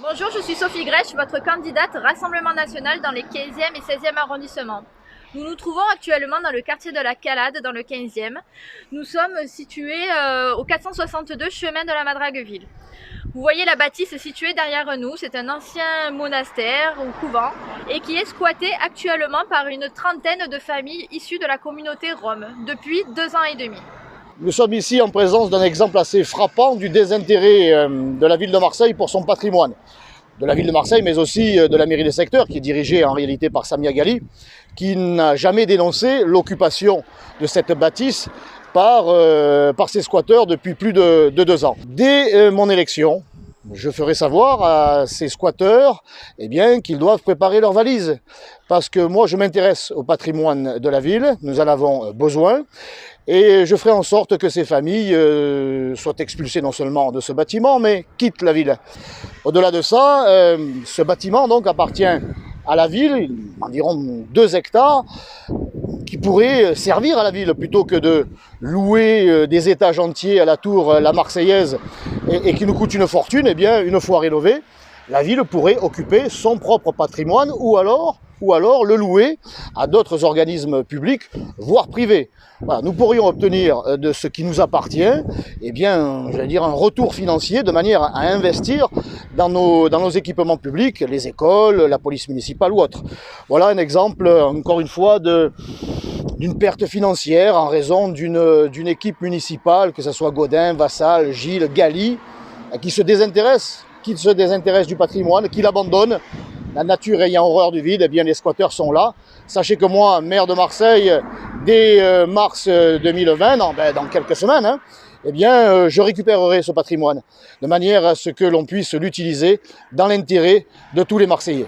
Bonjour, je suis Sophie Grèche, votre candidate Rassemblement National dans les 15e et 16e arrondissements. Nous nous trouvons actuellement dans le quartier de la Calade, dans le 15e. Nous sommes situés au 462 chemin de la Madragueville. Vous voyez la bâtisse située derrière nous, c'est un ancien monastère ou couvent et qui est squatté actuellement par une trentaine de familles issues de la communauté Rome depuis 2 ans et demi. Nous sommes ici en présence d'un exemple assez frappant du désintérêt de la ville de Marseille pour son patrimoine. De la ville de Marseille, mais aussi de la mairie des secteurs, qui est dirigée en réalité par Samia Ghali, qui n'a jamais dénoncé l'occupation de cette bâtisse par ces squatteurs depuis plus de 2 ans. Dès mon élection, je ferai savoir à ces squatteurs qu'ils doivent préparer leurs valises. Parce que moi, je m'intéresse au patrimoine de la ville, nous en avons besoin. Et je ferai en sorte que ces familles soient expulsées non seulement de ce bâtiment, mais quittent la ville. Au-delà de ça, ce bâtiment donc appartient à la ville, environ 2 hectares, qui pourraient servir à la ville plutôt que de louer des étages entiers à la tour La Marseillaise et qui nous coûte une fortune. Eh bien, une fois rénové, la ville pourrait occuper son propre patrimoine ou alors le louer à d'autres organismes publics, voire privés. Voilà, nous pourrions obtenir de ce qui nous appartient, un retour financier de manière à investir dans nos équipements publics, les écoles, la police municipale ou autres. Voilà un exemple, encore une fois, d'une perte financière en raison d'une équipe municipale, que ce soit Gaudin, Vassal, Gilles, Ghali, qui se désintéresse du patrimoine, qui l'abandonne. La nature ayant horreur du vide, les squatteurs sont là. Sachez que moi, maire de Marseille, dès mars 2020, dans quelques semaines, je récupérerai ce patrimoine, de manière à ce que l'on puisse l'utiliser dans l'intérêt de tous les Marseillais.